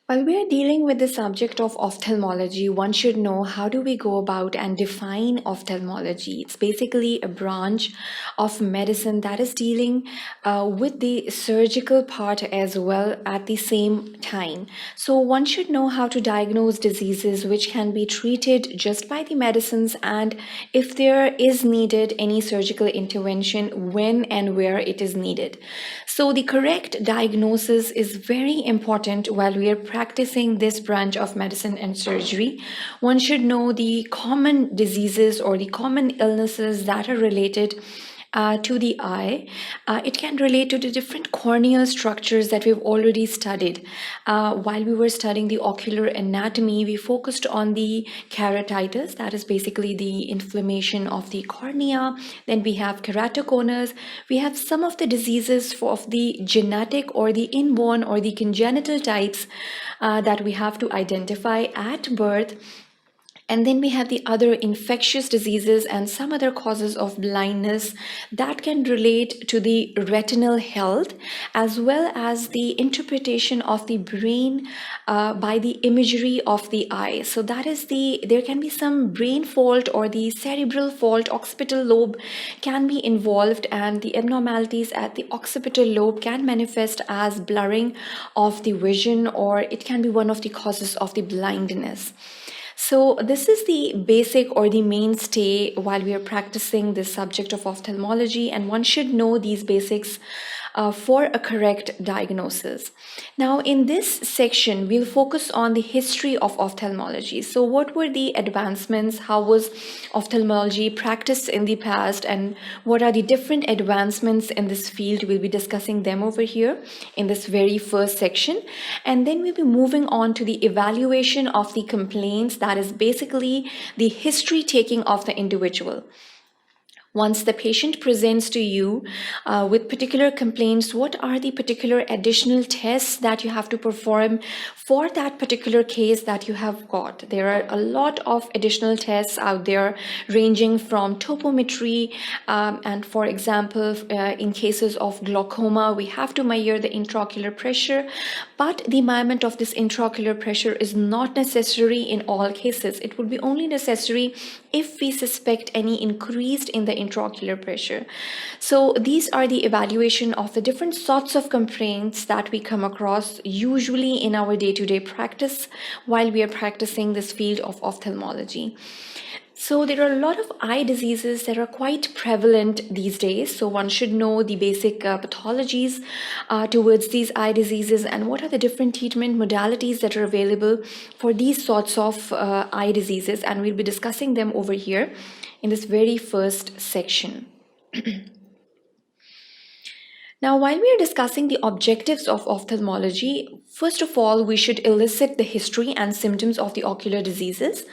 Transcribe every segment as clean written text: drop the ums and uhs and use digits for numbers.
While we are dealing with the subject of ophthalmology, one should know how do we go about and define ophthalmology. It's basically a branch of medicine that is dealing with the surgical part as well at the same time. So one should know how to diagnose diseases which can be treated just by the medicines, and if there is needed any surgical intervention, when and where it is needed. So the correct diagnosis is very important while we are practicing this branch of medicine and surgery. One should know the common diseases or the common illnesses that are related to the eye. It can relate to the different corneal structures that we've already studied. While we were studying the ocular anatomy, we focused on the keratitis, that is basically the inflammation of the cornea. Then we have keratoconus. We have some of the diseases of the genetic or the inborn or the congenital types that we have to identify at birth. And then we have the other infectious diseases and some other causes of blindness that can relate to the retinal health, as well as the interpretation of the brain by the imagery of the eye. So that is there can be some brain fault or the cerebral fault, occipital lobe can be involved, and the abnormalities at the occipital lobe can manifest as blurring of the vision, or it can be one of the causes of the blindness. So this is the basic or the mainstay while we are practicing this subject of ophthalmology, and one should know these basics for a correct diagnosis. Now, in this section, we'll focus on the history of ophthalmology. So what were the advancements? How was ophthalmology practiced in the past? And what are the different advancements in this field? We'll be discussing them over here in this very first section. And then we'll be moving on to the evaluation of the complaints, that is basically the history taking of the individual. Once the patient presents to you with particular complaints, what are the particular additional tests that you have to perform for that particular case that you have got? There are a lot of additional tests out there, ranging from topometry, and for example, in cases of glaucoma, we have to measure the intraocular pressure, but the measurement of this intraocular pressure is not necessary in all cases. It would be only necessary if we suspect any increase in the intraocular pressure. So these are the evaluation of the different sorts of complaints that we come across usually in our day-to-day practice while we are practicing this field of ophthalmology. So there are a lot of eye diseases that are quite prevalent these days. So one should know the basic pathologies towards these eye diseases and what are the different treatment modalities that are available for these sorts of eye diseases. And we'll be discussing them over here in this very first section. Now, while we are discussing the objectives of ophthalmology, first of all, we should elicit the history and symptoms of the ocular diseases.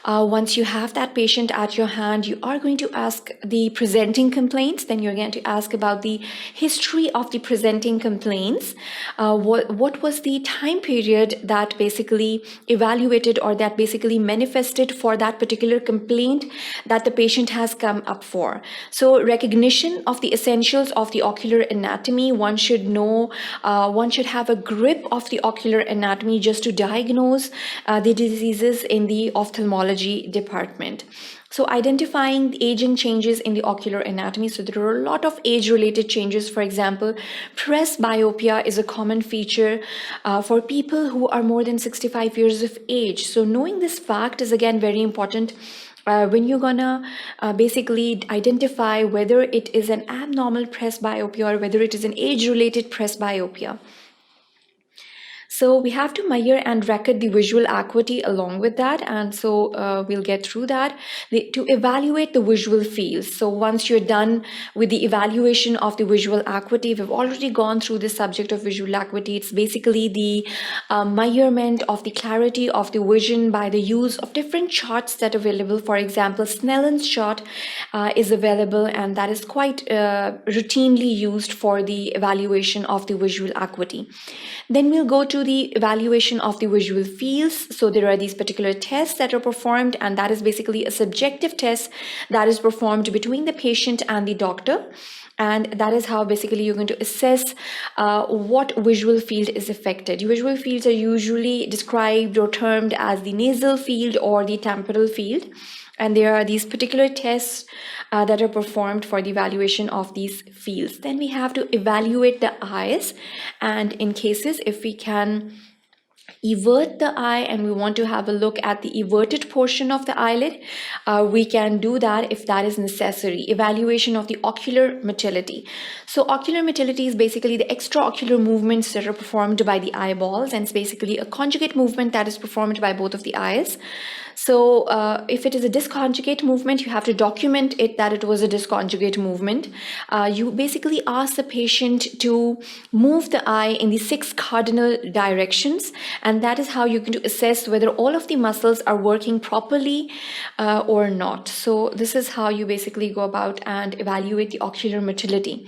Once you have that patient at your hand, you are going to ask the presenting complaints. Then you're going to ask about the history of the presenting complaints. What was the time period that basically evaluated or that basically manifested for that particular complaint that the patient has come up for? So recognition of the essentials of the ocular anatomy. One should know, one should have a grip of the ocular anatomy just to diagnose the diseases in the ophthalmology department. So identifying the aging changes in the ocular anatomy. So there are a lot of age-related changes. For example, presbyopia is a common feature for people who are more than 65 years of age. So knowing this fact is again very important when you're gonna basically identify whether it is an abnormal presbyopia or whether it is an age-related presbyopia. So we have to measure and record the visual acuity along with that, and so we'll get through that. To evaluate the visual fields. So once you're done with the evaluation of the visual acuity, we've already gone through the subject of visual acuity. It's basically the measurement of the clarity of the vision by the use of different charts that are available. For example, Snellen's chart is available, and that is quite routinely used for the evaluation of the visual acuity. Then we'll go to the evaluation of the visual fields. So there are these particular tests that are performed, and that is basically a subjective test that is performed between the patient and the doctor. And that is how basically you're going to assess what visual field is affected. Visual fields are usually described or termed as the nasal field or the temporal field. And there are these particular tests that are performed for the evaluation of these fields. Then we have to evaluate the eyes. And in cases, if we can evert the eye and we want to have a look at the everted portion of the eyelid, we can do that if that is necessary. Evaluation of the ocular motility. So ocular motility is basically the extraocular movements that are performed by the eyeballs, and it's basically a conjugate movement that is performed by both of the eyes. So if it is a disconjugate movement, you have to document it that it was a disconjugate movement. You basically ask the patient to move the eye in the 6 cardinal directions, and that is how you can assess whether all of the muscles are working properly or not. So this is how you basically go about and evaluate the ocular motility.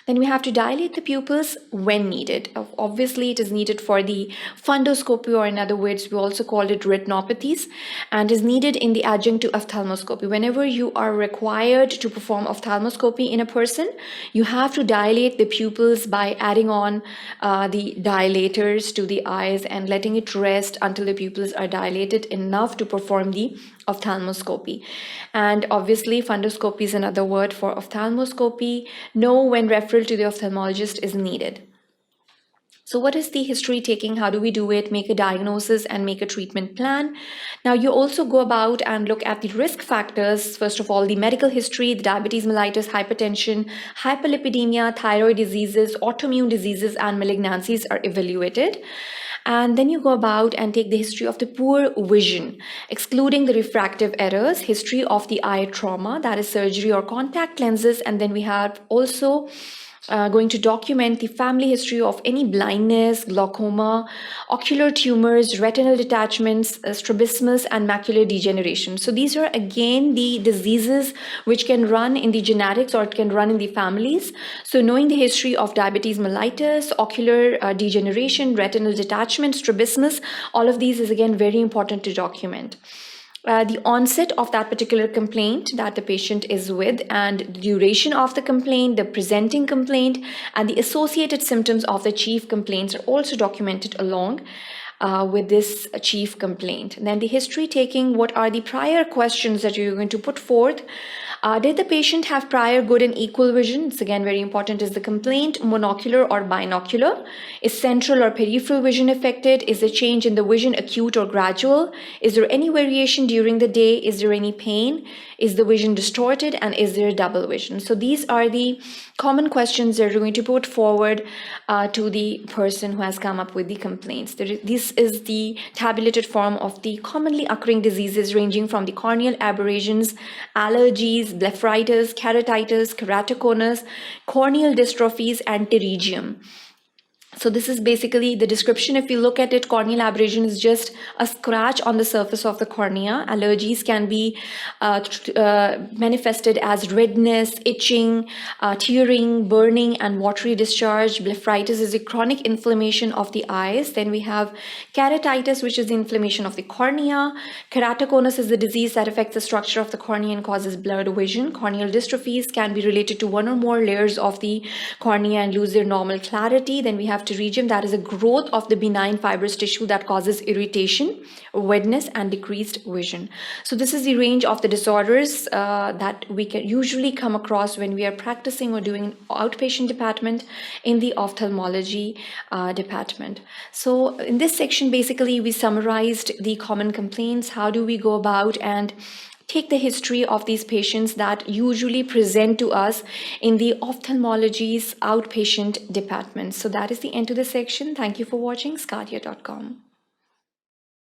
Then we have to dilate the pupils when needed. Obviously, it is needed for the fundoscopy, or in other words, we also call it retinopathies, and is needed in the adjunct to ophthalmoscopy. Whenever you are required to perform ophthalmoscopy in a person, you have to dilate the pupils by adding on the dilators to the eyes and letting it rest until the pupils are dilated enough to perform the ophthalmoscopy. And obviously, fundoscopy is another word for ophthalmoscopy. Know when referral to the ophthalmologist is needed. So what is the history taking? How do we do it? Make a diagnosis and make a treatment plan. Now you also go about and look at the risk factors. First of all, the medical history, the diabetes mellitus, hypertension, hyperlipidemia, thyroid diseases, autoimmune diseases, and malignancies are evaluated. And then you go about and take the history of the poor vision, excluding the refractive errors, history of the eye trauma, that is surgery or contact lenses, and then we have also going to document the family history of any blindness, glaucoma, ocular tumors, retinal detachments, strabismus, and macular degeneration. So these are again the diseases which can run in the genetics or it can run in the families. So knowing the history of diabetes mellitus, ocular degeneration, retinal detachment, strabismus, all of these is again very important to document. The onset of that particular complaint that the patient is with, and the duration of the complaint, the presenting complaint, and the associated symptoms of the chief complaints are also documented along with this chief complaint. And then the history taking, what are the prior questions that you're going to put forth? Did the patient have prior good and equal vision? It's again very important. Is the complaint monocular or binocular? Is central or peripheral vision affected? Is the change in the vision acute or gradual? Is there any variation during the day? Is there any pain? Is the vision distorted? And is there double vision? So these are the common questions that are going to put forward to the person who has come up with the complaints. This is the tabulated form of the commonly occurring diseases ranging from the corneal aberrations, allergies, blepharitis, keratitis, keratoconus, corneal dystrophies, and pterygium. So this is basically the description. If you look at it, corneal aberration is just a scratch on the surface of the cornea. Allergies can be manifested as redness, itching, tearing, burning, and watery discharge. Blepharitis is a chronic inflammation of the eyes. Then we have keratitis, which is the inflammation of the cornea. Keratoconus is the disease that affects the structure of the cornea and causes blurred vision. Corneal dystrophies can be related to one or more layers of the cornea and lose their normal clarity. Then we have pterygium, that is a growth of the benign fibrous tissue that causes irritation, redness, and decreased vision. So this is the range of the disorders that we can usually come across when we are practicing or doing an outpatient department in the ophthalmology department. So in this section, basically, we summarized the common complaints. How do we go about and take the history of these patients that usually present to us in the ophthalmology's outpatient department. So that is the end of the section. Thank you for watching Scadia.com.